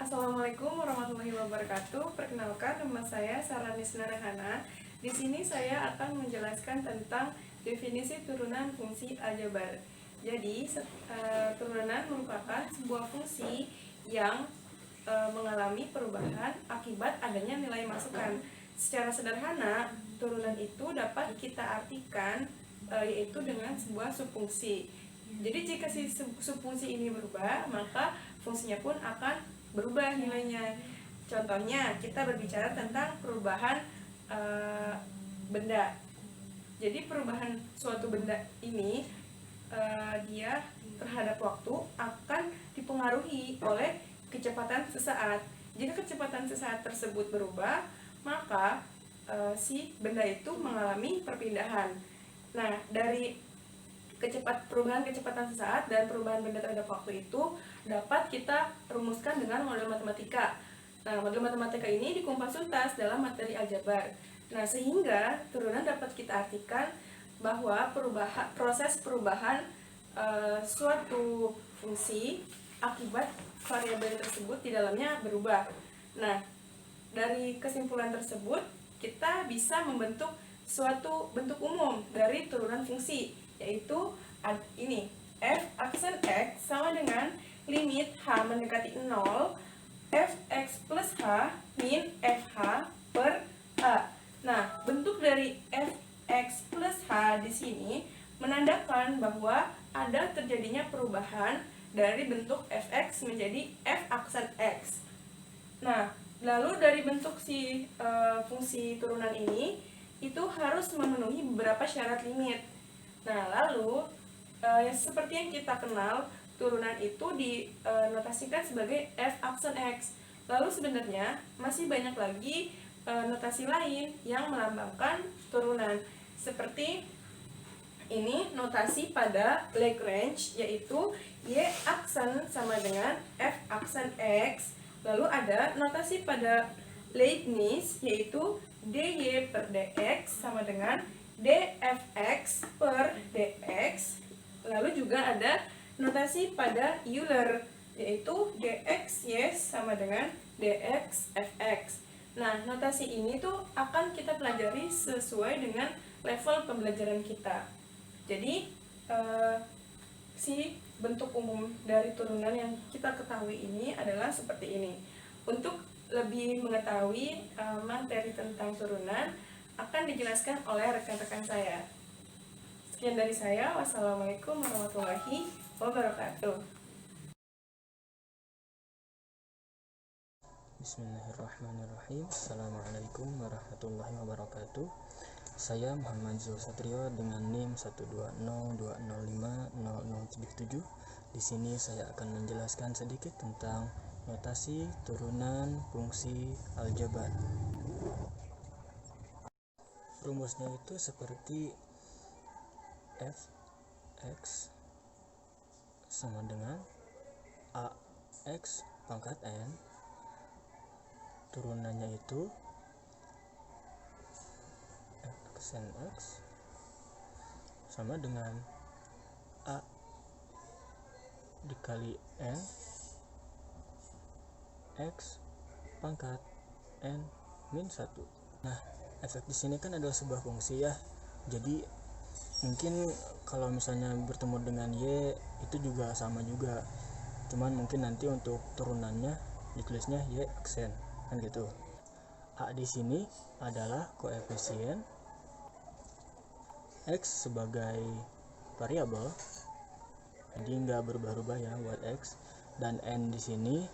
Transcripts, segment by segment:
Assalamualaikum warahmatullahi wabarakatuh. Perkenalkan, nama saya Saranis Narahana. Di sini saya akan menjelaskan tentang definisi turunan fungsi aljabar. Jadi, turunan merupakan sebuah fungsi yang mengalami perubahan akibat adanya nilai masukan. Secara sederhana, turunan itu dapat kita artikan yaitu dengan sebuah subfungsi. Jadi jika si subfungsi ini berubah, maka fungsinya pun akan berubah nilainya. Contohnya, kita berbicara tentang perubahan benda. Jadi perubahan suatu benda ini dia terhadap waktu akan dipengaruhi oleh kecepatan sesaat. Jika kecepatan sesaat tersebut berubah, maka si benda itu mengalami perpindahan. Nah, dari perubahan kecepatan sesaat dan perubahan benda terhadap waktu itu dapat kita rumuskan dengan model matematika. Nah, model matematika ini dikupas tuntas dalam materi aljabar. Nah, sehingga turunan dapat kita artikan bahwa proses perubahan suatu fungsi akibat variabel tersebut di dalamnya berubah. Nah, dari kesimpulan tersebut kita bisa membentuk suatu bentuk umum dari turunan fungsi, yaitu ini f aksen x sama dengan limit h mendekati 0 fx plus h min fh per a. Nah, bentuk dari fx plus h di sini menandakan bahwa ada terjadinya perubahan dari bentuk fx menjadi f aksen x. Nah, lalu dari bentuk si fungsi turunan ini itu harus memenuhi beberapa syarat limit. Nah, lalu seperti yang kita kenal, turunan itu dinotasikan sebagai f aksen x. Lalu sebenarnya masih banyak lagi notasi lain yang melambangkan turunan. Seperti ini notasi pada Lagrange, yaitu y aksen sama dengan f aksen x. Lalu ada notasi pada Leibniz, yaitu dy per dx sama dengan dfx per dx. Lalu juga ada notasi pada Euler, yaitu dxy sama dengan dx fx. Nah, notasi ini tuh akan kita pelajari sesuai dengan level pembelajaran kita. Jadi, si bentuk umum dari turunan yang kita ketahui ini adalah seperti ini. Untuk lebih mengetahui materi tentang turunan akan dijelaskan oleh rekan-rekan saya. Sekian dari saya. Wassalamualaikum warahmatullahi wabarakatuh. Bismillahirrahmanirrahim. Assalamualaikum warahmatullahi wabarakatuh. Saya Muhammad Zulsatrio dengan NIM 12020500077. Di sini saya akan menjelaskan sedikit tentang notasi turunan fungsi aljabar. Rumusnya itu seperti fx sama dengan ax pangkat n, turunannya itu aksen x sama dengan a dikali n x pangkat n min 1. Nah, efek di sini kan adalah sebuah fungsi ya. Jadi mungkin kalau misalnya bertemu dengan y itu juga sama juga. Cuman mungkin nanti untuk turunannya ditulisnya y aksen kan gitu. A di sini adalah koefisien, x sebagai variabel, jadi nggak berubah-ubah ya buat x, dan n di sini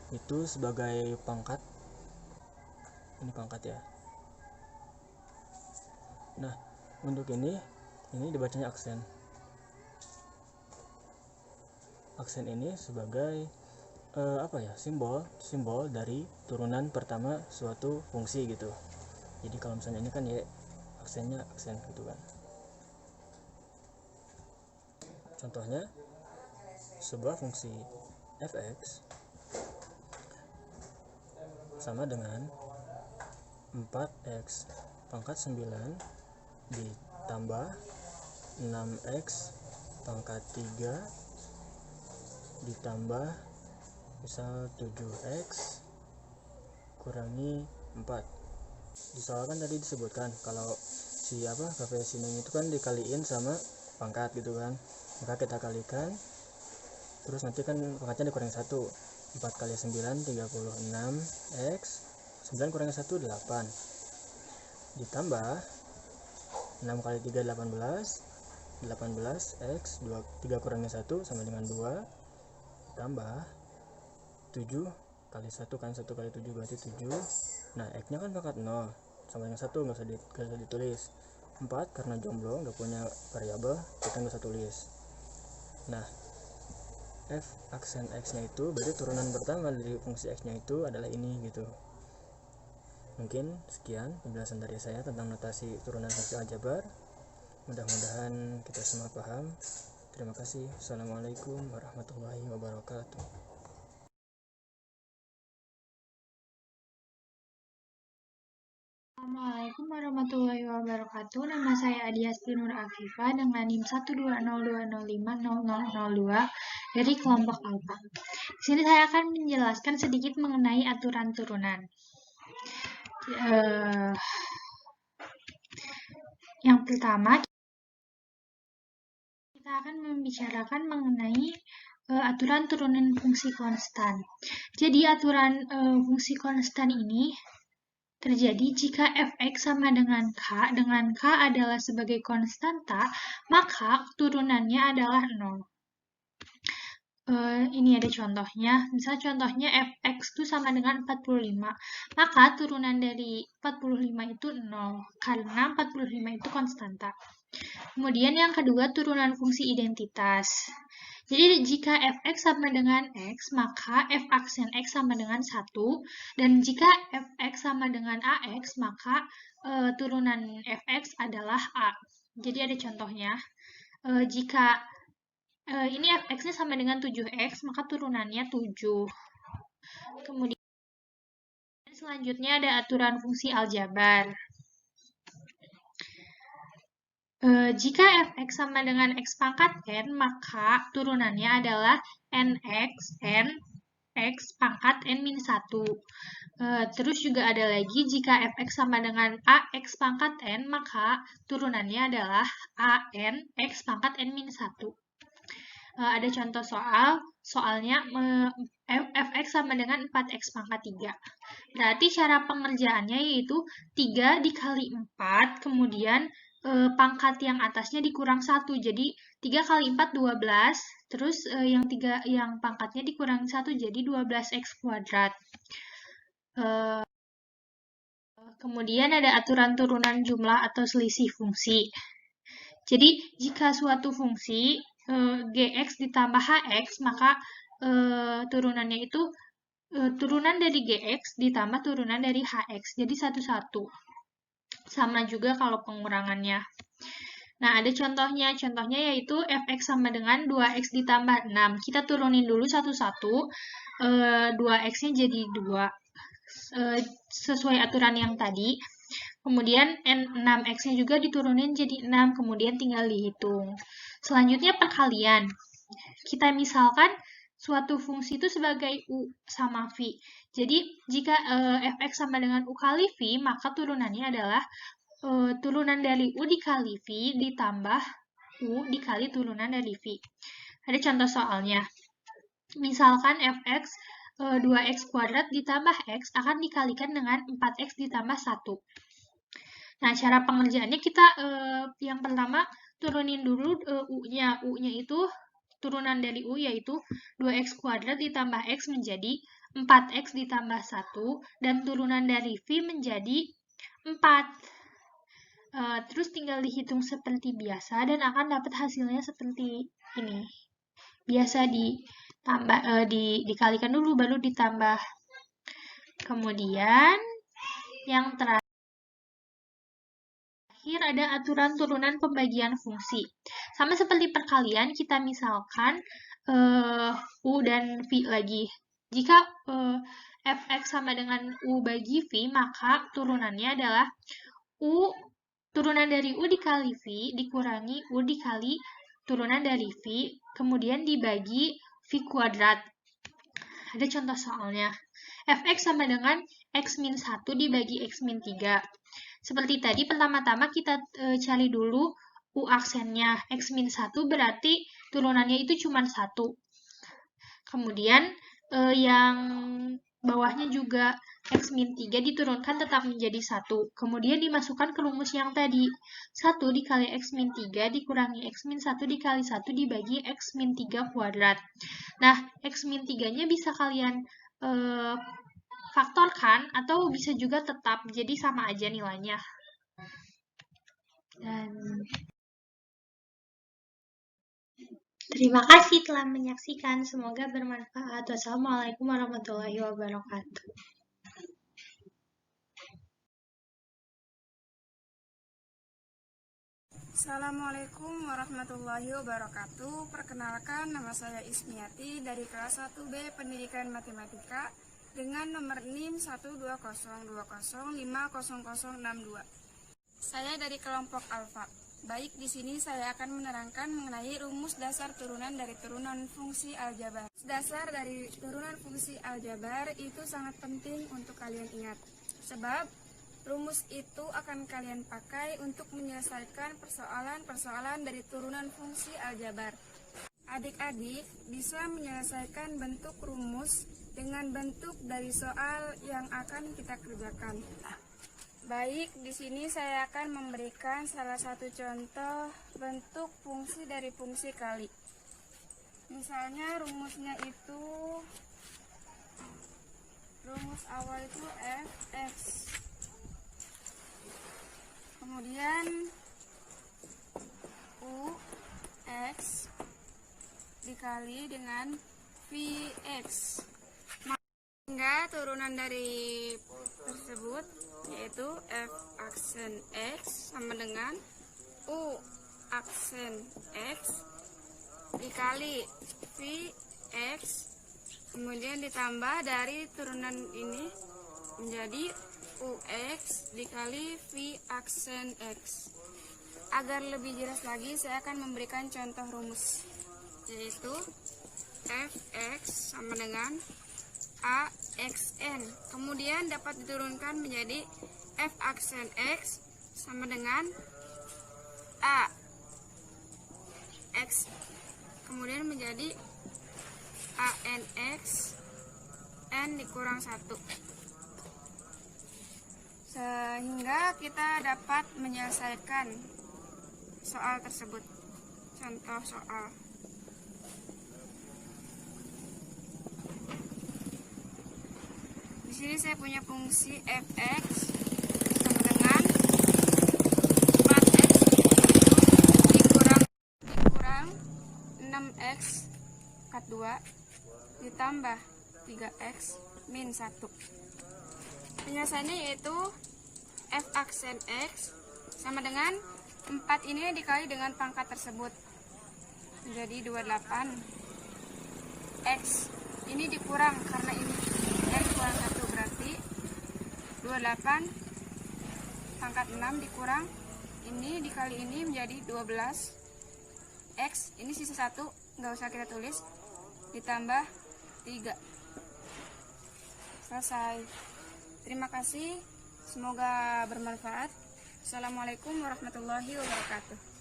itu sebagai pangkat. Ini pangkat ya. Nah, untuk ini dibacanya aksen. Aksen ini sebagai simbol dari turunan pertama suatu fungsi gitu. Jadi kalau misalnya ini kan ya aksennya aksen gitu kan. Contohnya sebuah fungsi fx sama dengan 4x pangkat 9 ditambah 6x pangkat 3 ditambah Misal 7x kurangi 4. Di soal kan tadi disebutkan kalau si KV Sineng itu kan dikaliin sama pangkat gitu kan, maka kita kalikan, terus nanti kan pangkatnya dikurangi 1. 4 kali 9 36 x, 9 kurangi 1 8, ditambah 6 kali 3 18 x, 3 kurangi 1 sama dengan 2, ditambah 7 kali 1 kan, 1 kali 7 berarti 7. Nah x nya kan pangkat 0 sama dengan 1, nggak usah ditulis. 4 karena jomblo nggak punya variabel, kita nggak usah tulis. Nah f aksen x nya itu berarti turunan pertama dari fungsi x nya itu adalah ini gitu. Mungkin sekian penjelasan dari saya tentang notasi turunan fungsi aljabar. Mudah-mudahan kita semua paham. Terima kasih. Assalamualaikum warahmatullahi wabarakatuh. Assalamualaikum warahmatullahi wabarakatuh. Nama saya Adiasti Nur Afifa dengan NIM 12020500002 dari kelompok Alfa. Di sini saya akan menjelaskan sedikit mengenai aturan turunan. Yang pertama, kita akan membicarakan mengenai aturan turunan fungsi konstan. Jadi aturan fungsi konstan ini terjadi jika fx sama dengan k adalah sebagai konstanta, maka turunannya adalah 0. Ini ada contohnya, misal contohnya fx itu sama dengan 45, maka turunan dari 45 itu 0, karena 45 itu konstanta. Kemudian yang kedua, turunan fungsi identitas. Jadi jika fx sama dengan x, maka f aksen x sama dengan 1, dan jika fx sama dengan ax, maka turunan fx adalah a. Jadi ada contohnya, jika ini fx-nya sama dengan 7x, maka turunannya 7. Kemudian selanjutnya ada aturan fungsi aljabar. Jika fx sama dengan x pangkat n, maka turunannya adalah nx n x pangkat n min 1. Terus juga ada lagi, jika fx sama dengan ax pangkat n, maka turunannya adalah an x pangkat n min 1. Ada contoh soalnya fx sama dengan 4x pangkat 3. Berarti cara pengerjaannya yaitu 3 dikali 4, kemudian pangkat yang atasnya dikurang 1. Jadi 3 kali 4 12, terus yang pangkatnya dikurang 1 jadi 12x kuadrat. Kemudian ada aturan turunan jumlah atau selisih fungsi. Jadi jika suatu fungsi gx ditambah hx, maka turunannya itu turunan dari gx ditambah turunan dari hx, jadi satu-satu. Sama juga kalau pengurangannya. Nah, ada contohnya. Contohnya yaitu fx sama dengan 2x ditambah 6. Kita turunin dulu satu-satu. 2x-nya jadi 2. Sesuai aturan yang tadi. Kemudian 6x-nya juga diturunin jadi 6. Kemudian tinggal dihitung. Selanjutnya perkalian. Kita misalkan suatu fungsi itu sebagai u sama v. Jadi, jika fx sama dengan u kali v, maka turunannya adalah turunan dari u dikali v ditambah u dikali turunan dari v. Ada contoh soalnya. Misalkan fx 2x kuadrat ditambah x akan dikalikan dengan 4x ditambah 1. Nah, cara pengerjaannya kita yang pertama turunin dulu u-nya. U-nya itu turunan dari u yaitu 2x kuadrat ditambah x menjadi 4x ditambah 1, dan turunan dari v menjadi 4. Terus tinggal dihitung seperti biasa dan akan dapat hasilnya seperti ini. Biasa dikalikan dulu baru ditambah. Kemudian yang terakhir ada aturan turunan pembagian fungsi. Sama seperti perkalian, kita misalkan u dan v lagi. Jika fx sama dengan u bagi v, maka turunannya adalah u turunan dari u dikali v dikurangi u dikali turunan dari v, kemudian dibagi v kuadrat. Ada contoh soalnya. Fx sama dengan x min 1 dibagi x min 3. Seperti tadi, pertama-tama kita cari dulu u aksennya. X min 1 berarti turunannya itu cuma 1. Kemudian yang bawahnya juga x min 3 diturunkan tetap menjadi 1. Kemudian dimasukkan ke rumus yang tadi. 1 dikali x min 3 dikurangi x min 1 dikali 1 dibagi x min 3 kuadrat. Nah, x min 3-nya bisa kalian faktorkan atau bisa juga tetap, jadi sama aja nilainya. Dan terima kasih telah menyaksikan, semoga bermanfaat. Wassalamualaikum warahmatullahi wabarakatuh. Assalamualaikum warahmatullahi wabarakatuh. Perkenalkan, nama saya Ismiati dari kelas 1B Pendidikan Matematika dengan nomor NIM 12020500062. Saya dari kelompok Alfa. Baik, di sini saya akan menerangkan mengenai rumus dasar turunan dari turunan fungsi aljabar. Dasar dari turunan fungsi aljabar itu sangat penting untuk kalian ingat, sebab rumus itu akan kalian pakai untuk menyelesaikan persoalan-persoalan dari turunan fungsi aljabar. Adik-adik bisa menyelesaikan bentuk rumus dengan bentuk dari soal yang akan kita kerjakan. Baik, di sini saya akan memberikan salah satu contoh bentuk fungsi dari fungsi kali. Misalnya rumusnya itu, rumus awal itu fx. Kemudian ux dikali dengan vx. Sehingga turunan dari tersebut yaitu f aksen x sama dengan u aksen x dikali vx, kemudian ditambah dari turunan ini menjadi ux dikali v aksen x. Agar lebih jelas lagi, saya akan memberikan contoh rumus, yaitu fx sama dengan AXN, kemudian dapat diturunkan menjadi f aksen x sama dengan A x, kemudian menjadi ANX N dikurang 1, sehingga kita dapat menyelesaikan soal tersebut. Contoh soal. Di sini saya punya fungsi fx sama dengan 4x dikurang 6x pangkat 2 ditambah 3x min 1. Penyelesaiannya yaitu f aksen x sama dengan 4 ini dikali dengan pangkat tersebut menjadi 28. X ini dikurang karena ini x kurang 1 berarti 28 pangkat 6 dikurang ini dikali ini menjadi 12. X ini sisa 1, nggak usah kita tulis, ditambah 3. Selesai. Terima kasih, semoga bermanfaat. Assalamualaikum warahmatullahi wabarakatuh.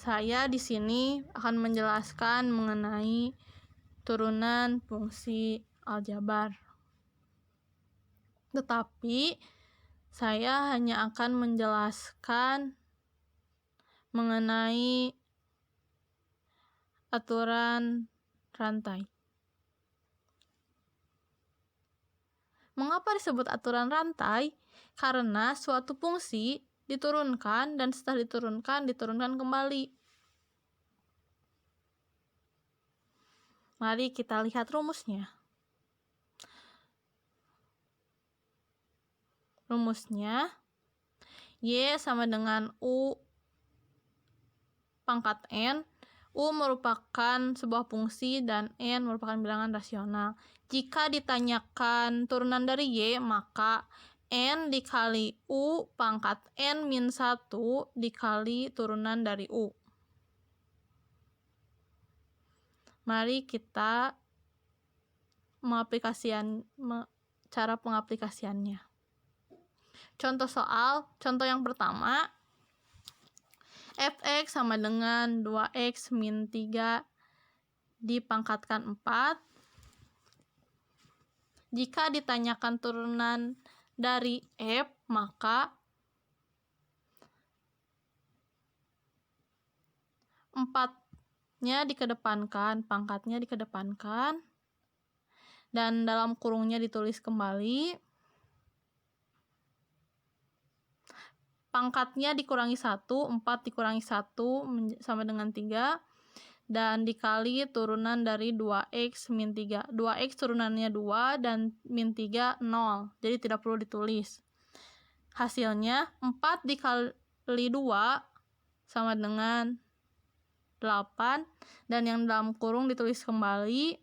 Saya di sini akan menjelaskan mengenai turunan fungsi aljabar. Tetapi saya hanya akan menjelaskan mengenai aturan rantai. Mengapa disebut aturan rantai? Karena suatu fungsi diturunkan dan setelah diturunkan kembali. Mari kita lihat rumusnya. Rumusnya Y sama dengan U pangkat N. U merupakan sebuah fungsi dan N merupakan bilangan rasional. Jika ditanyakan turunan dari Y, maka N dikali U pangkat N min 1 dikali turunan dari U. Mari kita cara pengaplikasiannya. Contoh yang pertama, fx sama dengan 2x min 3 dipangkatkan 4. Jika ditanyakan turunan dari f, maka 4-nya dikedepankan, pangkatnya dikedepankan, dan dalam kurungnya ditulis kembali. Pangkatnya dikurangi 1, 4 dikurangi 1 sama dengan 3, dan dikali turunan dari 2x min 3. 2x turunannya 2 dan min 3 0, jadi tidak perlu ditulis. Hasilnya 4 dikali 2 sama dengan 8, dan yang dalam kurung ditulis kembali.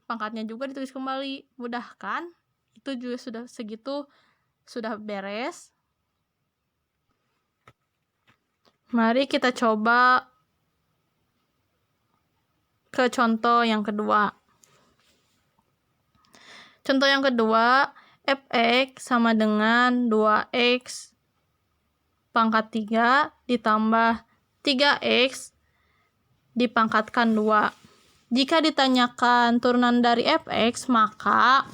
Pangkatnya juga ditulis kembali. Mudah kan? Itu juga sudah beres. Mari kita coba ke contoh yang kedua. Contoh yang kedua, fx sama dengan 2x pangkat 3 ditambah 3x dipangkatkan 2. Jika ditanyakan turunan dari fx, maka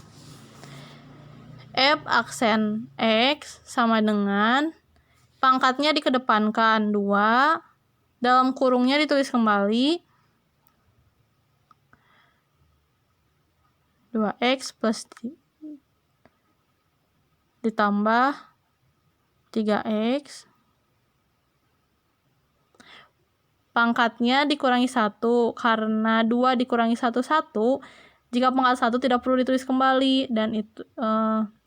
f aksen x sama dengan pangkatnya dikedepankan 2, dalam kurungnya ditulis kembali 2x plus ditambah 3x, pangkatnya dikurangi 1, karena 2 dikurangi 1, 1. Jika pangkat 1 tidak perlu ditulis kembali,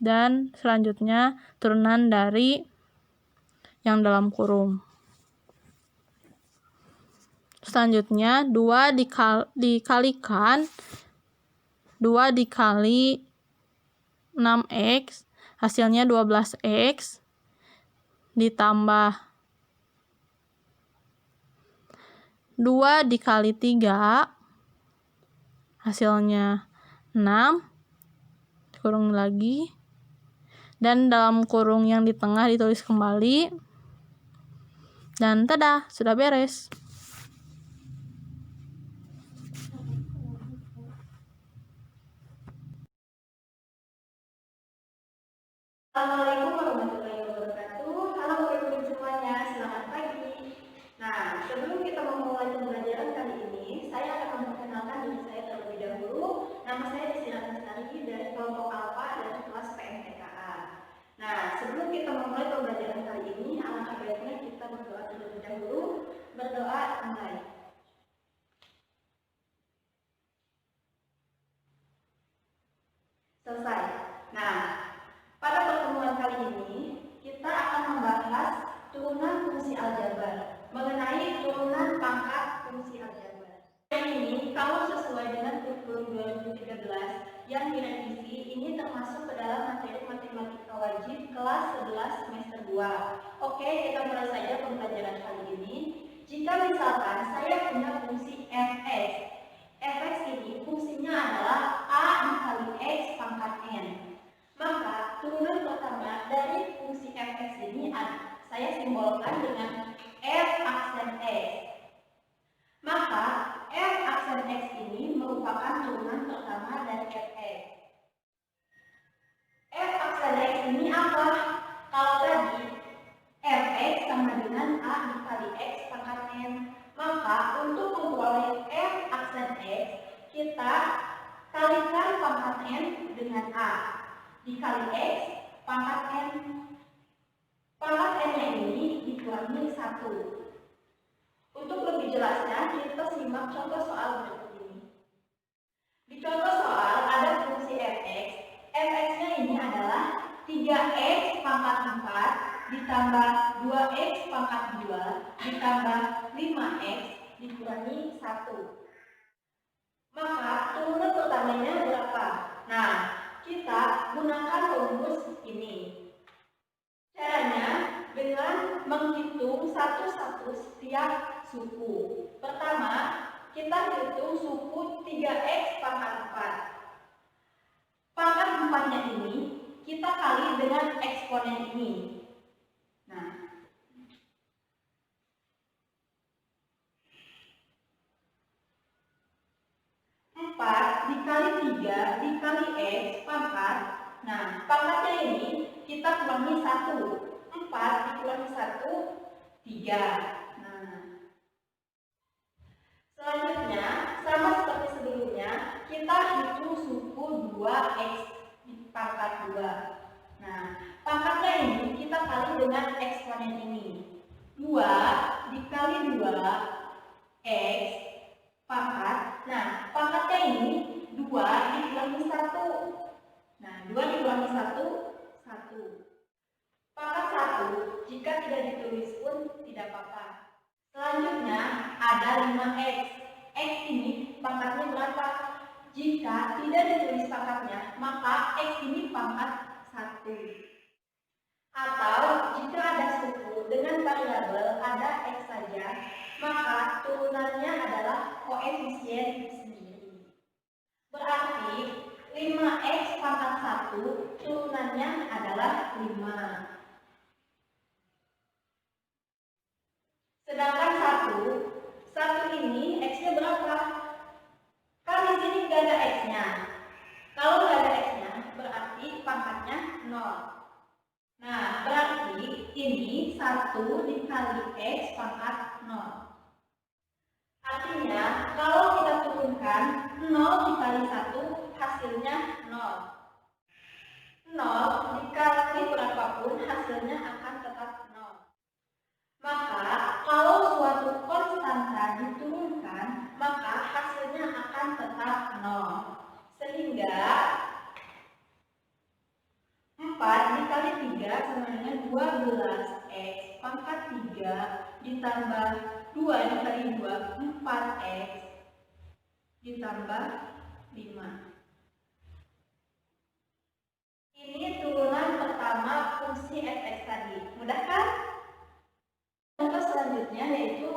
dan selanjutnya turunan dari yang dalam kurung. Selanjutnya 2 dikalikan 2 dikali 6x, hasilnya 12x ditambah 2 dikali 3, hasilnya 6, kurung lagi, dan dalam kurung yang di tengah ditulis kembali, dan tada, sudah beres. Assalamualaikum warahmatullahi wabarakatuh. Halo murid-murid semuanya, selamat pagi. Nah, sebelum kita memulai pembelajaran kali ini, saya akan memperkenalkan diri saya terlebih dahulu. Nama saya Destina Lestari dari kelompok Alfa dari kelas PMTKA. Nah, sebelum kita memulai pembelajaran kali ini, alangkah baiknya kita berdoa terlebih dahulu. Berdoa mulai. Selesai. Nah, pada pertemuan kali ini, kita akan membahas turunan fungsi aljabar, mengenai turunan pangkat fungsi aljabar. Yang ini, kalau sesuai dengan kurikulum 2013 yang direvisi, ini termasuk ke dalam materi matematika wajib kelas 11 semester 2. Oke, kita mulai saja pembelajaran kali ini. Jika misalkan saya punya fungsi fx, fx ini fungsinya adalah a dikali x pangkat n. Maka turunan pertama dari fungsi fx ini saya simbolkan dengan f aksen x. Maka f aksen x ini merupakan turunan pertama dari fx. F aksen x ini apa? Kalau tadi fx sama dengan a dikali x pangkat n. Maka untuk memperoleh f aksen x, kita kalikan pangkat n dengan a dikali x pangkat n. Pangkat n-nya ini dikurangi 1. Untuk lebih jelasnya, kita simak contoh soal berikut ini. Di contoh soal ada fungsi fx. Fx-nya ini adalah 3x pangkat 4 ditambah 2x pangkat 2 ditambah 5x dikurangi 1. Maka turunan pertamanya berapa? Nah, kita gunakan rumus ini. Caranya dengan menghitung satu-satu setiap setiap suku. Pertama, kita hitung suku 3x pangkat 4. Pangkat 4-nya ini kita kali dengan eksponen ini. Nah, 4 dikali 3 dikali x pangkat. Nah, pangkatnya ini kita kurangi 1. 4 dikurangi 1, 3. Nah, selanjutnya, sama seperti sebelumnya, kita hitung suku 2x pangkat 2. Nah, pangkatnya ini kita kali dengan eksponen ini. 2 dikali 2x pangkat. Nah, pangkatnya ini 2 dikurangi 1. Nah, 2 dikurangi 1, 1. Pangkat 1 jika tidak ditulis pun tidak apa-apa. Selanjutnya ada 5x. X ini pangkatnya berapa? Jika tidak ditulis pangkatnya, maka x ini pangkat 1. Atau jika ada suku dengan variabel ada x saja, maka turunannya adalah koefisien sendiri. Berarti 5x pangkat 1 turunannya adalah 5. Sedangkan 1 ini x-nya berapa? Kan di sini nggak ada x-nya. Kalau nggak ada x-nya, berarti pangkatnya 0. Nah, berarti ini 1 dikali x pangkat 0. Artinya, kalau kita turunkan 0 dikali 1, hasilnya 0. 0 dikali berapapun, hasilnya akan tetap 0. Maka, kalau suatu konstanta diturunkan, maka hasilnya akan tetap 0. Sehingga 4 dikali 3 sama dengan 12x pangkat 3 ditambah 2 dikali 2, 4x ditambah 5. Ini turunan pertama fungsi fx tadi. Mudah kan? Contoh selanjutnya yaitu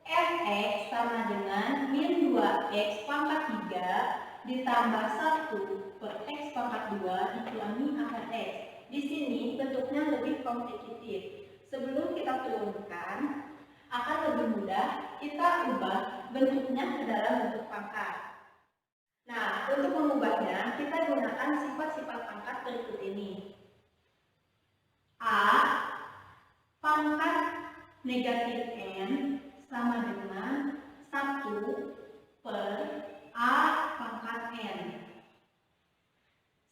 fx sama dengan min 2x pangkat 3 ditambah 1 per x pangkat 2 dikurangi akar x. Di sini bentuknya lebih komplikatif. Sebelum kita turunkan, akan lebih mudah kita ubah bentuknya ke dalam bentuk pangkat. Nah, untuk mengubahnya, kita gunakan sifat-sifat pangkat berikut ini. A pangkat negatif n sama dengan 1 per A pangkat n.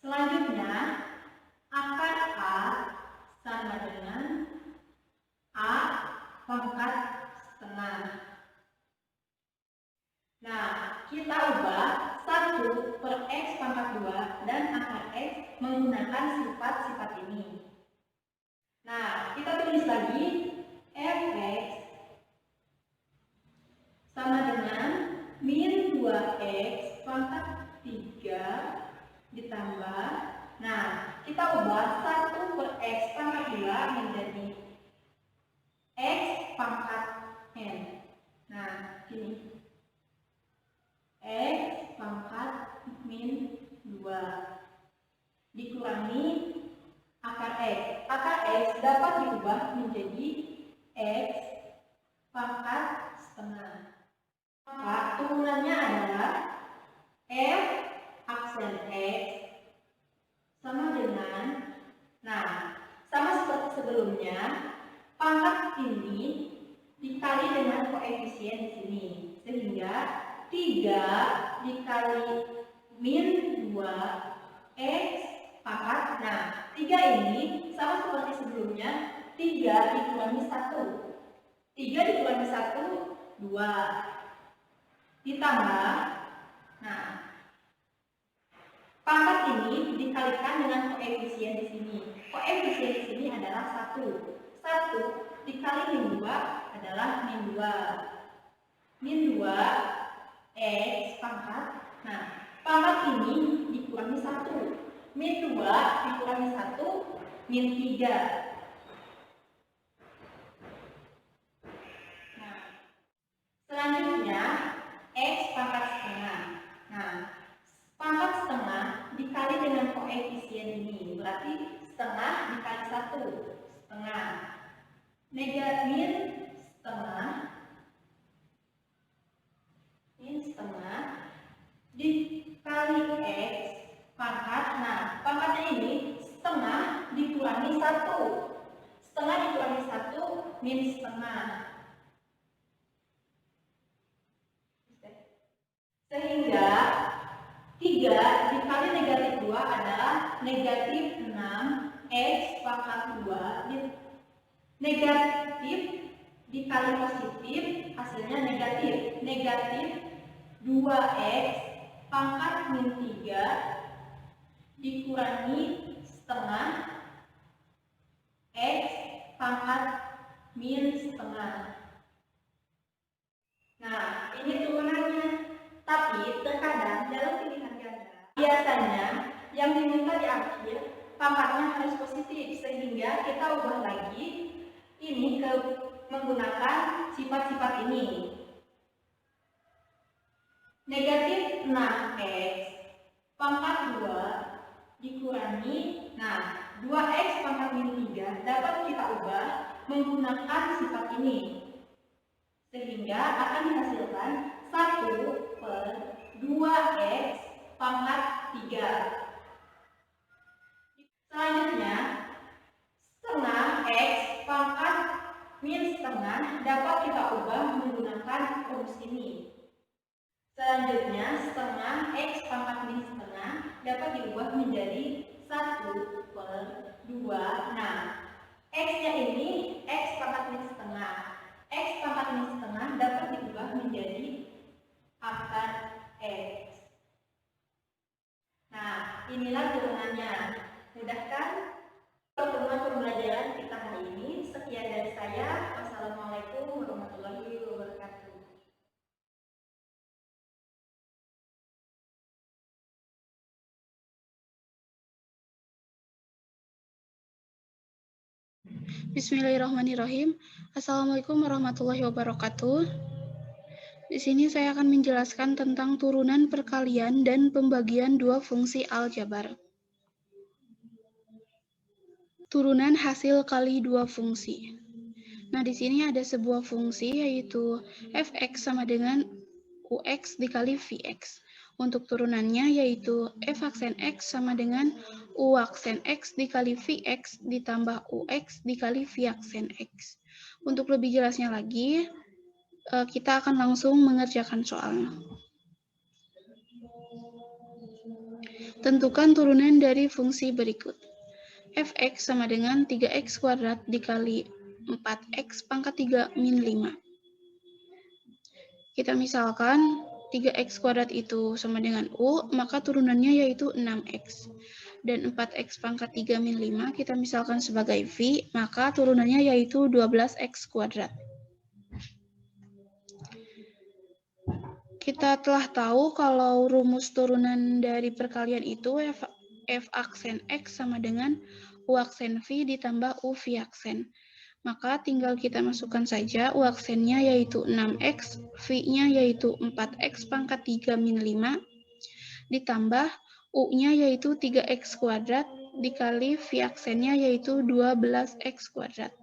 Selanjutnya, akar A sama dengan A pangkat setengah. Nah, kita ubah 1 per x pangkat 2 dan akar x menggunakan sifat-sifat ini. Nah, kita tulis lagi fx sama dengan min 2x pangkat 3 ditambah, nah kita ubah 1 per x pangkat 2 menjadi x pangkat n. Nah, ini x pangkat min 2 dikurangi akar x. Akar x dapat diubah menjadi x pangkat setengah. Maka turunannya adalah f aksen x sama dengan, nah, sama seperti sebelumnya, pangkat ini dikali dengan koefisien di sini, sehingga 3 dikali min 2x pangkat, nah 3 ini sama seperti sebelumnya, 3 dikurangi 1, 3 dikurangi 1, 2 ditambah, nah pangkat ini dikalikan dengan koefisien di sini. Koefisien di sini adalah 1. 1 dikali min 2 adalah min 2. Min 2 x pangkat. Nah, pangkat ini dikurangi 1. Min 2 dikurangi 1, min 3. Nah, min setengah dikali X pangkat. Nah, pangkatnya ini setengah dikurangi 1. Setengah dikurangi 1 min setengah. Sehingga 3 dikali negatif 2 adalah negatif 6X pangkat 2. Negatif dikali positif hasilnya negatif. Negatif 2X pangkat min 3 dikurangi setengah X pangkat min setengah. Nah, ini turunannya. Tapi terkadang dalam pilihan ganda, biasanya yang diminta di akhir pangkatnya harus positif, sehingga kita ubah lagi ini ke menggunakan sifat-sifat ini. Negatif 6X pangkat 2 dikurangi, nah 2X pangkat min 3 dapat kita ubah menggunakan sifat ini, sehingga akan dihasilkan 1/2X pangkat 3. Selanjutnya, setengah X pangkat min setengah dapat kita ubah menggunakan rumus ini. Selanjutnya, setengah X pangkat min setengah dapat diubah menjadi 1/2. Nah, X-nya ini X pangkat min setengah. X pangkat min setengah dapat diubah menjadi akar X. Nah, inilah turunannya. Mudah kan? Pertemuan pembelajaran kita hari ini. Sekian dari saya. Wassalamualaikum warahmatullahi wabarakatuh. Bismillahirrahmanirrahim. Assalamualaikum warahmatullahi wabarakatuh. Di sini saya akan menjelaskan tentang turunan perkalian dan pembagian dua fungsi aljabar. Turunan hasil kali dua fungsi. Nah, di sini ada sebuah fungsi yaitu fx sama dengan ux dikali vx. Untuk turunannya yaitu f aksen x sama dengan u aksen x dikali vx ditambah ux dikali v aksen x. Untuk lebih jelasnya lagi, kita akan langsung mengerjakan soalnya. Tentukan turunan dari fungsi berikut. Fx sama dengan 3x kuadrat dikali 4x pangkat 3 min 5. Kita misalkan 3x kuadrat itu sama dengan u, maka turunannya yaitu 6x. Dan 4x pangkat 3 min 5 kita misalkan sebagai v, maka turunannya yaitu 12x kuadrat. Kita telah tahu kalau rumus turunan dari perkalian itu f aksen x sama dengan u aksen v ditambah u v aksen. Maka tinggal kita masukkan saja u aksennya yaitu 6x, v-nya yaitu 4x pangkat 3 min 5, ditambah u-nya yaitu 3x kuadrat, dikali v aksennya yaitu 12x kuadrat.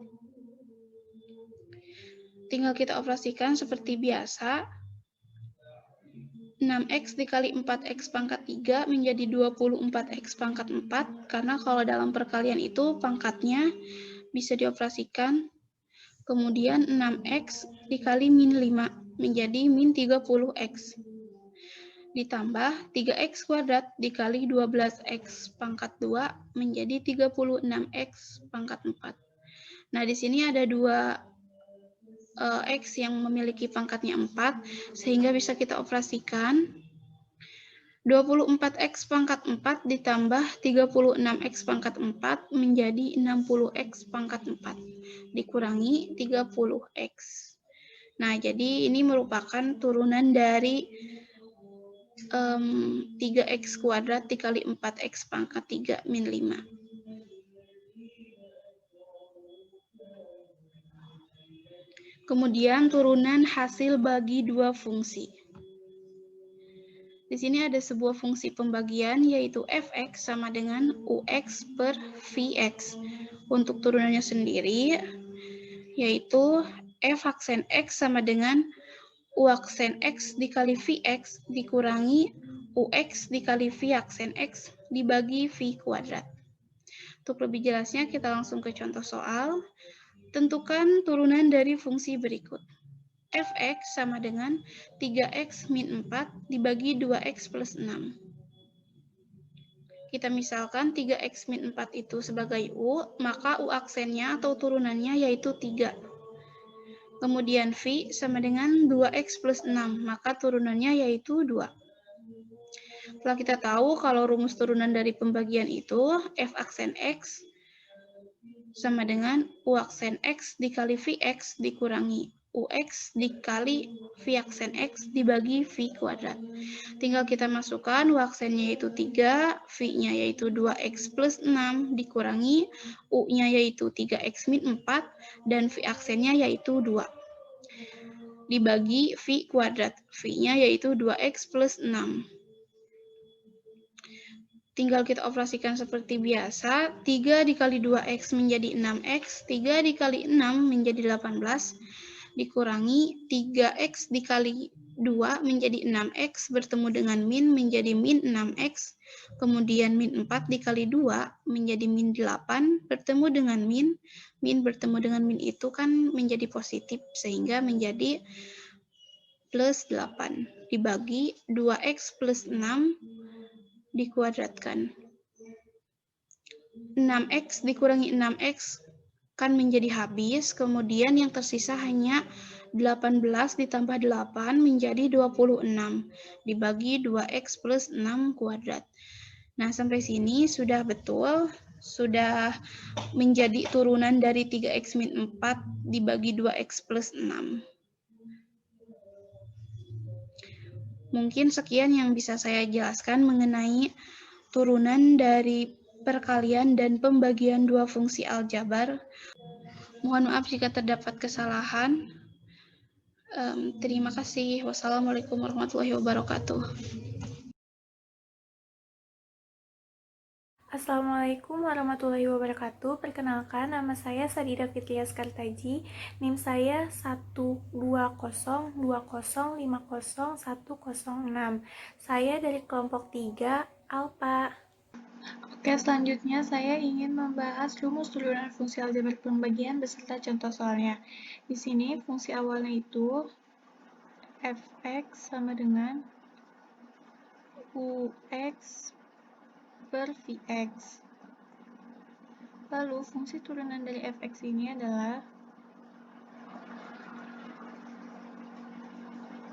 Tinggal kita operasikan seperti biasa. 6x dikali 4x pangkat 3 menjadi 24x pangkat 4, karena kalau dalam perkalian itu pangkatnya bisa dioperasikan. Kemudian 6x dikali min 5 menjadi min 30x. Ditambah 3x kuadrat dikali 12x pangkat 2 menjadi 36x pangkat 4. Nah, di sini ada dua x yang memiliki pangkatnya 4, sehingga bisa kita operasikan. 24x pangkat 4 ditambah 36x pangkat 4 menjadi 60x pangkat 4 dikurangi 30x. Nah, jadi ini merupakan turunan dari 3x kuadrat dikali 4x pangkat 3 min 5. Kemudian turunan hasil bagi dua fungsi. Di sini ada sebuah fungsi pembagian yaitu fx sama dengan ux per vx. Untuk turunannya sendiri, yaitu F aksen X sama dengan U aksen X dikali Vx dikurangi Ux dikali V aksen X dibagi V kuadrat. Untuk lebih jelasnya, kita langsung ke contoh soal. Tentukan turunan dari fungsi berikut. Fx sama dengan 3x min 4 dibagi 2x plus 6. Kita misalkan 3x min 4 itu sebagai U, maka U aksennya atau turunannya yaitu 3. Kemudian V sama dengan 2x plus 6, maka turunannya yaitu 2. Setelah kita tahu kalau rumus turunan dari pembagian itu, F aksen X sama dengan U aksen X dikali Vx dikurangi Ux dikali V aksen X dibagi V kuadrat. Tinggal kita masukkan U aksennya yaitu 3, V-nya yaitu 2x plus 6 dikurangi U-nya yaitu 3x min 4, dan V aksennya yaitu 2. Dibagi V kuadrat, V-nya yaitu 2x plus 6. Tinggal kita operasikan seperti biasa, 3 dikali 2x menjadi 6x, 3 dikali 6 menjadi 18, dikurangi 3x dikali 2 menjadi 6x, bertemu dengan min menjadi min 6x, kemudian min 4 dikali 2 menjadi min 8, bertemu dengan min bertemu dengan min itu kan menjadi positif, sehingga menjadi plus 8, dibagi 2x plus 6, dikuadratkan. 6x dikurangi 6x kan menjadi habis, kemudian yang tersisa hanya 18 ditambah 8 menjadi 26, dibagi 2x plus 6 kuadrat. Nah, sampai sini sudah betul, sudah menjadi turunan dari 3x min 4 dibagi 2x plus 6. Mungkin sekian yang bisa saya jelaskan mengenai turunan dari perkalian dan pembagian dua fungsi aljabar. Mohon maaf jika terdapat kesalahan. Terima kasih. Wassalamualaikum warahmatullahi wabarakatuh. Assalamualaikum warahmatullahi wabarakatuh. Perkenalkan, nama saya Sadida Fitria Skartaji. NIM saya 12020500106. Saya dari kelompok 3 Alpha. Oke, selanjutnya saya ingin membahas rumus turunan fungsi aljabar pembagian beserta contoh soalnya. Di sini fungsi awalnya itu fx sama dengan ux per vx. Lalu fungsi turunan dari fx ini adalah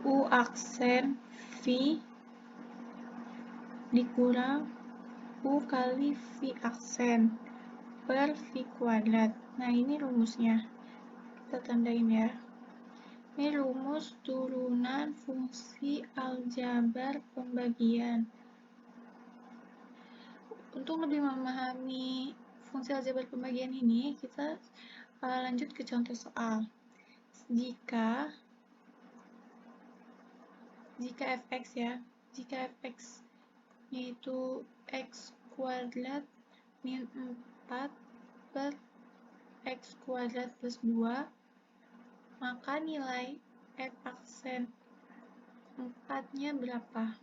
u aksen v dikurang U kali V aksen per V kuadrat. Nah, ini rumusnya. Kita tandain ya. Ini rumus turunan fungsi aljabar pembagian. Untuk lebih memahami fungsi aljabar pembagian ini, kita lanjut ke contoh soal. Jika fx ya, jika fx yaitu x kuadrat min 4 per x kuadrat plus 2, maka nilai f aksen 4-nya berapa?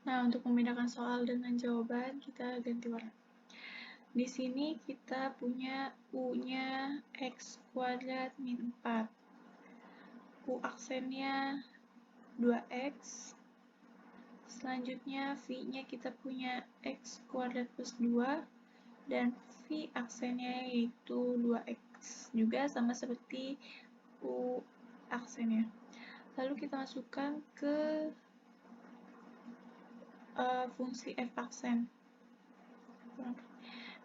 Nah, untuk membedakan soal dengan jawaban, kita ganti warna. Di sini kita punya u-nya x kuadrat min 4. U aksennya 2x. Selanjutnya V-nya kita punya x kuadrat plus 2, dan V aksennya yaitu 2x, juga sama seperti U aksennya. Lalu kita masukkan ke fungsi F aksen.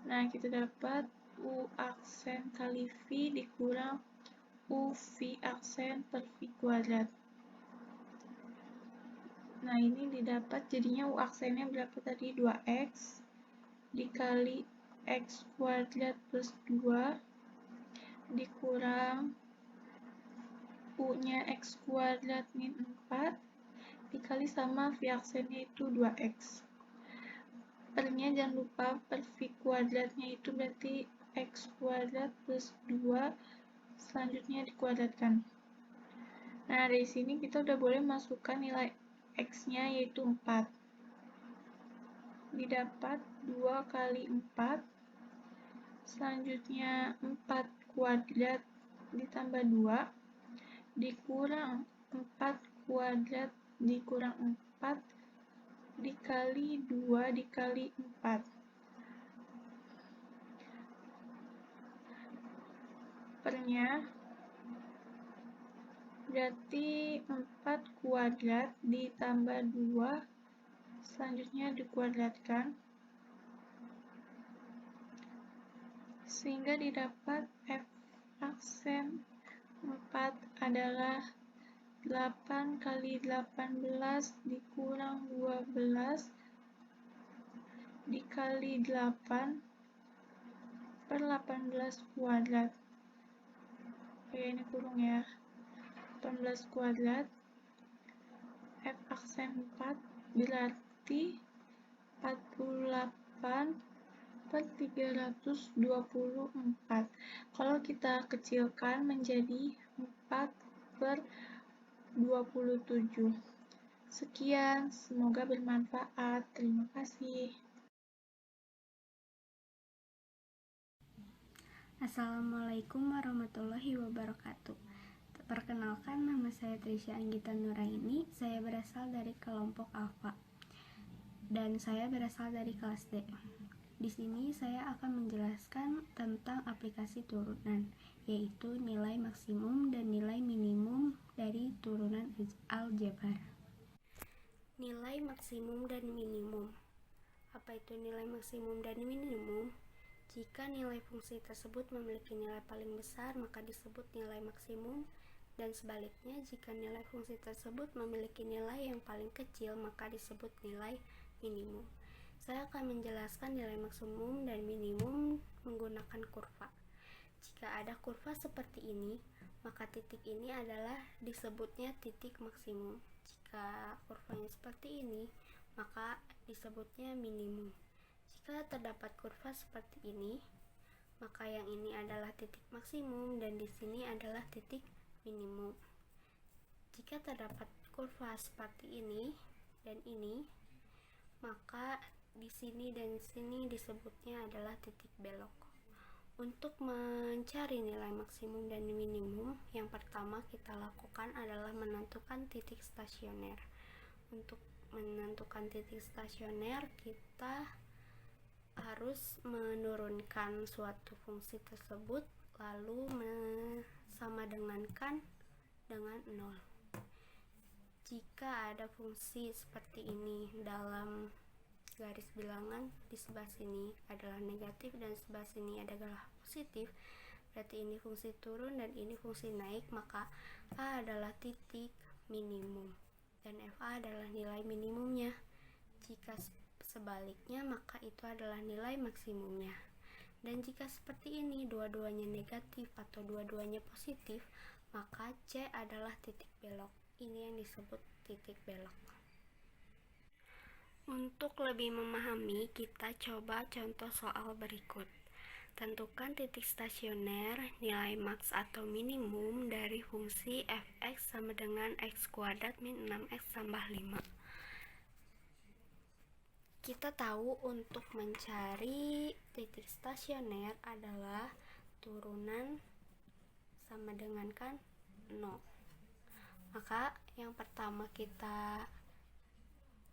Nah, kita dapat U aksen kali V dikurang U V aksen per V kuadrat. Nah, ini didapat jadinya U aksennya berapa tadi? 2x dikali x kuadrat plus 2 dikurang U-nya x kuadrat min 4 dikali sama V aksennya itu 2x. Per-nya jangan lupa per V kuadratnya itu berarti x kuadrat plus 2 selanjutnya dikuadratkan. Nah, dari sini kita udah boleh masukkan nilai x-nya yaitu 4. Didapat 2 kali 4, selanjutnya 4 kuadrat ditambah 2, dikurang 4 kuadrat dikurang 4, dikali 2 dikali 4. Pernya berarti 4 kuadrat ditambah 2 selanjutnya dikuadratkan sehingga didapat f aksen 4 adalah 8 kali 18 dikurang 12 dikali 8 per 18 kuadrat. Oke, ini kurung ya. 18 kuadrat f aksen 4 berarti 48 per 324. Kalau kita kecilkan menjadi 4 per 27. Sekian, semoga bermanfaat. Terima kasih. Assalamualaikum warahmatullahi wabarakatuh. Perkenalkan, nama saya Trisha Anggita Nuraini. Saya berasal dari kelompok Alfa dan saya berasal dari kelas D. Di sini saya akan menjelaskan tentang aplikasi turunan, yaitu nilai maksimum dan nilai minimum dari turunan aljabar. Nilai maksimum dan minimum. Apa itu nilai maksimum dan minimum? Jika nilai fungsi tersebut memiliki nilai paling besar, maka disebut nilai maksimum, dan sebaliknya, jika nilai fungsi tersebut memiliki nilai yang paling kecil, maka disebut nilai minimum. Saya akan menjelaskan nilai maksimum dan minimum menggunakan kurva. Jika ada kurva seperti ini, maka titik ini adalah disebutnya titik maksimum. Jika kurvanya seperti ini, maka disebutnya minimum. Jika terdapat kurva seperti ini, maka yang ini adalah titik maksimum dan di sini adalah titik minimum. Jika terdapat kurva seperti ini dan ini, maka di sini dan sini disebutnya adalah titik belok. Untuk mencari nilai maksimum dan minimum, yang pertama kita lakukan adalah menentukan titik stasioner. Untuk menentukan titik stasioner, kita harus menurunkan suatu fungsi tersebut lalu samadengankan dengan 0. Jika ada fungsi seperti ini dalam garis bilangan, di sebelah sini adalah negatif dan sebelah sini adalah positif, berarti ini fungsi turun dan ini fungsi naik, maka A adalah titik minimum dan FA adalah nilai minimumnya. Jika sebaliknya, maka itu adalah nilai maksimumnya. Dan jika seperti ini, dua-duanya negatif atau dua-duanya positif, maka C adalah titik belok. Ini yang disebut titik belok. Untuk lebih memahami, kita coba contoh soal berikut. Tentukan titik stasioner nilai maks atau minimum dari fungsi fx sama dengan x kuadrat min 6x tambah 5. Kita tahu untuk mencari titik stasioner adalah turunan sama dengan kan 0. Maka yang pertama kita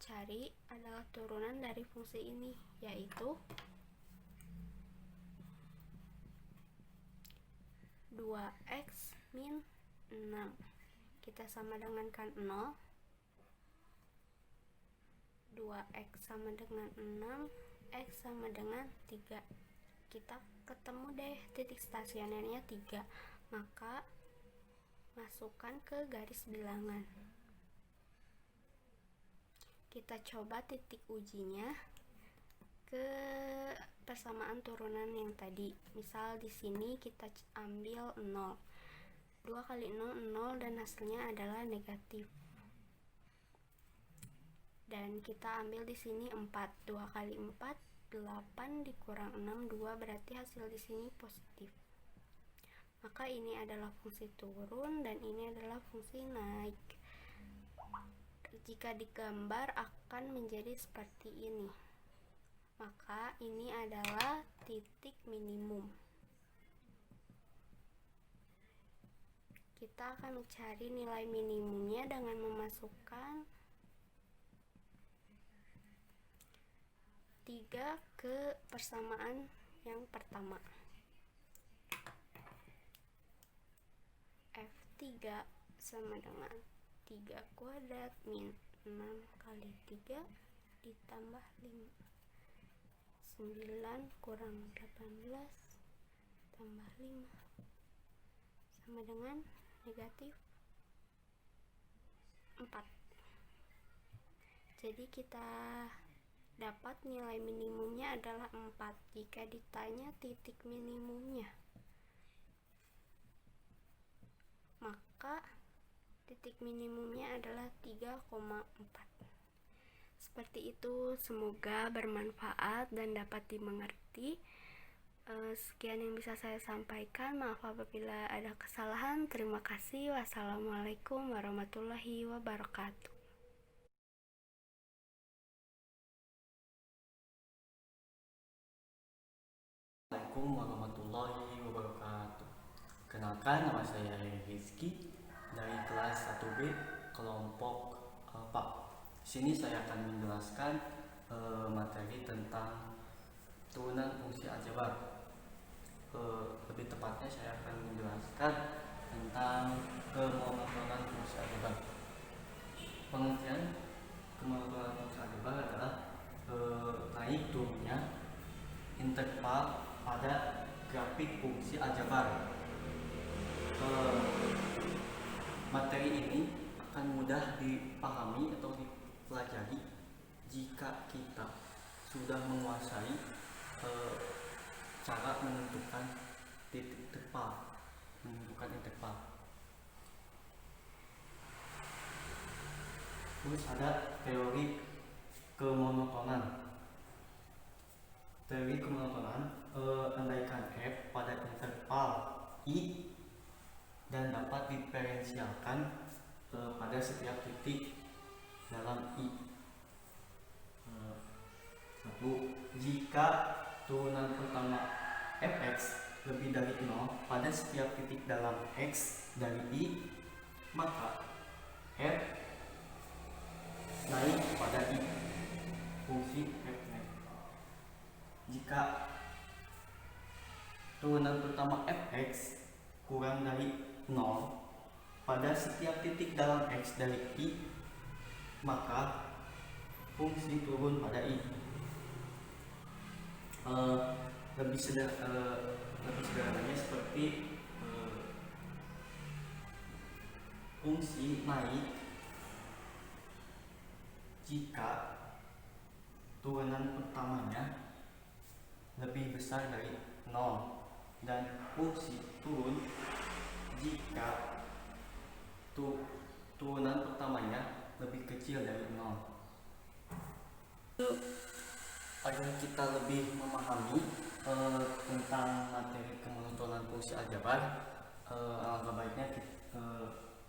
cari adalah turunan dari fungsi ini, yaitu 2x min 6. Kita sama dengan kan 0. 2x sama dengan 6, x sama dengan 3. Kita ketemu deh titik stasionernya 3. Maka masukkan ke garis bilangan. Kita coba titik ujinya ke persamaan turunan yang tadi. Misal di sini kita ambil 0. 2 kali 0, 0 dan hasilnya adalah negatif. Dan kita ambil di sini 4. 2 kali 4 8 dikurang 6, 2, berarti hasil di sini positif. Maka ini adalah fungsi turun dan ini adalah fungsi naik. Jika digambar akan menjadi seperti ini. Maka ini adalah titik minimum. Kita akan mencari nilai minimumnya dengan memasukkan 3 ke persamaan yang pertama. F3 sama dengan 3 kuadrat min 6 kali 3 ditambah 5. 9 kurang 18 tambah 5 sama dengan negatif 4. Jadi kita dapat nilai minimumnya adalah 4 jika ditanya titik minimumnya. Maka titik minimumnya adalah 3,4. Seperti itu, semoga bermanfaat dan dapat dimengerti. Sekian yang bisa saya sampaikan. Maaf apabila ada kesalahan. Terima kasih. Wassalamualaikum warahmatullahi wabarakatuh. Assalamualaikum warahmatullahi wabarakatuh. Kenalkan, nama saya Rizky dari kelas 1B kelompok Alpha. Di sini saya akan menjelaskan materi tentang turunan fungsi aljabar. Lebih tepatnya saya akan menjelaskan tentang kemonotonan fungsi aljabar. Pengertian kemonotonan fungsi aljabar adalah naik turunnya interval pada grafik fungsi aljabar. Materi ini akan mudah dipahami atau dipelajari jika kita sudah menguasai cara menentukan titik tepat, menentukan interval. Terus ada teori kemonotonan. Teori kemonotonan, andaikan F pada interval I dan dapat diferensialkan pada setiap titik dalam I. 1. Jika turunan pertama fx lebih dari 0 pada setiap titik dalam x dari I, maka f naik pada I, fungsi f naik. Jika turunan pertama fx kurang dari 0 pada setiap titik dalam x dari I, maka fungsi turun pada I. Lebih sederhananya seperti fungsi naik jika turunan pertamanya lebih besar dari 0 dan fungsi turun jika turunan pertamanya lebih kecil dari 0. Agar kita lebih memahami tentang materi kemonotonan fungsi aljabar, alangkah baiknya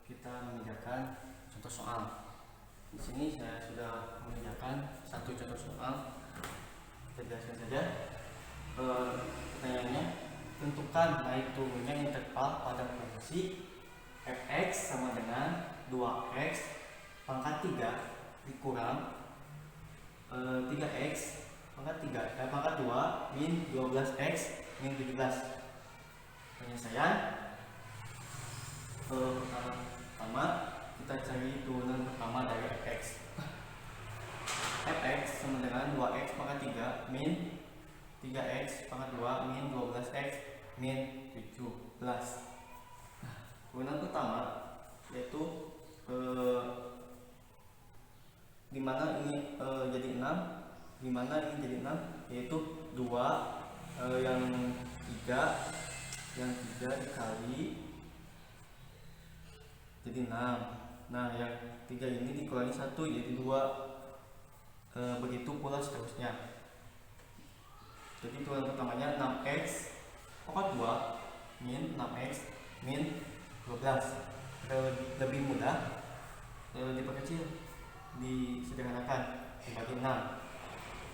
kita mengerjakan contoh soal. Di sini saya sudah mengerjakan satu contoh soal. Kita jelaskan saja. Pertanyaannya, tentukan naik turunnya interval pada fungsi fx sama dengan 2x pangkat 3 dikurang 3x pangkat 2 min 12x min 17. Penyelesaian pertama kita cari turunan pertama dari fx. Fx sama dengan 2x pangkat 3 min 3x pangkat 2 min 12x min 17. Turunan pertama yaitu dimana ini jadi 6, dimana ini jadi 6, yaitu 2 yang 3 dikali jadi 6. Nah yang 3 ini dikurangi 1 jadi 2, begitu pula seterusnya. Jadi turunan pertamanya 6x pangkat 2 min 6x min 12. Lebih mudah diperkecil, disederhanakan, dibagi 6.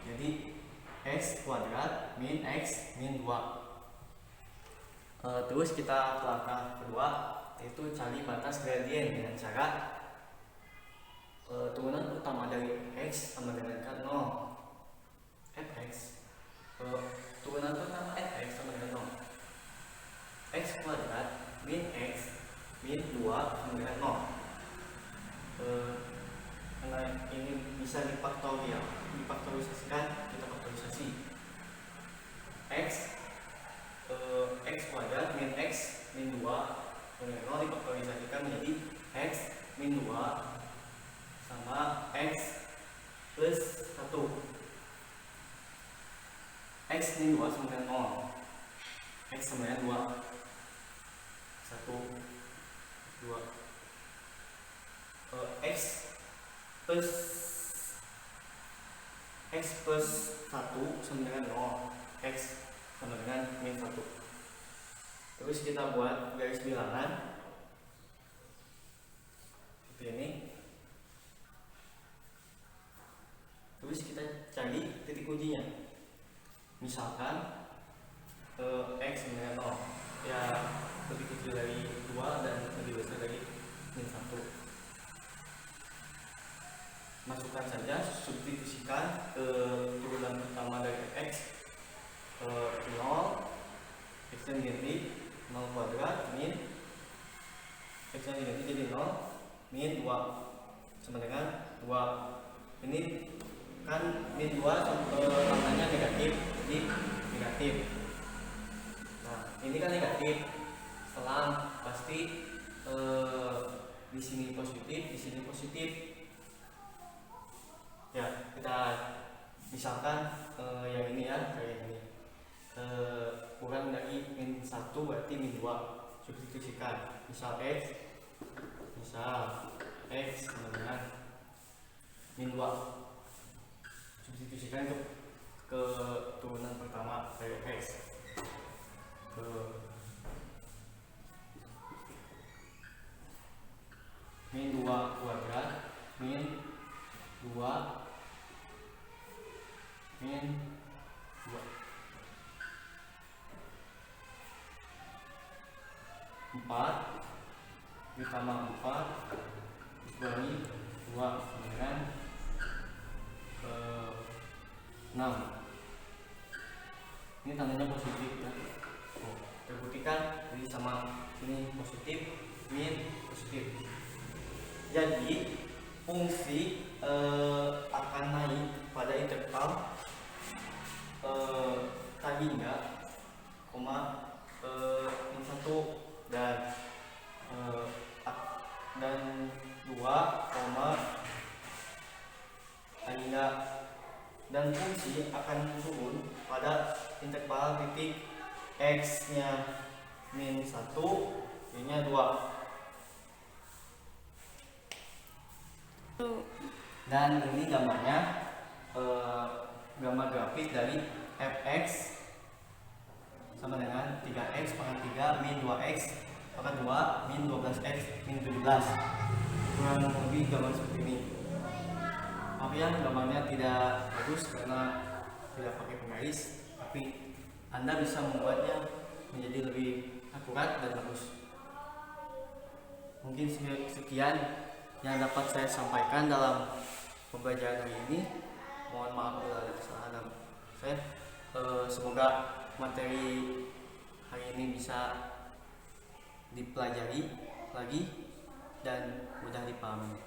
Jadi x kuadrat min x min 2. Terus kita ke langkah kedua, yaitu cari batas gradien dengan cara turunan utama dari x sama dengan 0. Fx turunan pertama fx sama dengan 0. X kuadrat min x min 2 sama dengan 0. Karena ini bisa difaktorisasikan, kita faktorisasi. X kuadrat min x min 2 dengan 0 difaktorisasikan menjadi x min 2 sama x plus 1. X min 2 sama dengan 0. X sama dengan 2. 1 2 x plus 1 sama dengan 0. X sama dengan min 1. Terus kita buat garis bilangan seperti ini. Terus kita cari titik ujinya. Misalkan x sama dengan 0, ya lebih kecil dari 2 dan lebih besar dari min 1. Masukkan saja, substitusikan ke turunan pertama dari x 0, x yang diganti 0 kuadrat min x yang diganti jadi 0 min 2 sama dengan 2. Ini kan min 2 angkanya negatif, jadi negatif. Nah ini kan negatif, selang pasti di sini positif, di sini positif. Ya, kita misalkan yang ini ya, kayak ini kurang dari min 1 berarti min 2. Substitusikan, misal x sama dengan min 2. Substitusikan ke turunan pertama dari x, ke min 2 kuadrat min 2 min 2 4 ditambah 4 dikurangi 2 sama dengan 6. Ini tandanya positif ya. Terbuktikan, jadi sama ini positif min positif. Jadi fungsi akan naik pada interval tadinya koma min 1 dan 2 koma tadinya, dan fungsi akan turun pada interval titik x nya min 1 y nya 2. Dan ini gambarnya, gambar grafis dari fx sama dengan 3x pangkat 3 min 2x pangkat 2 min 12x min 17. Kurang lebih gambar seperti ini. Maaf ya, gambarnya tidak bagus karena tidak pakai penggaris, tapi Anda bisa membuatnya menjadi lebih akurat dan bagus. Mungkin sekian yang dapat saya sampaikan dalam pembelajaran hari ini. Mohon maaf bila ada kesalahan dalam saya. Semoga materi hari ini bisa dipelajari lagi dan mudah dipahami.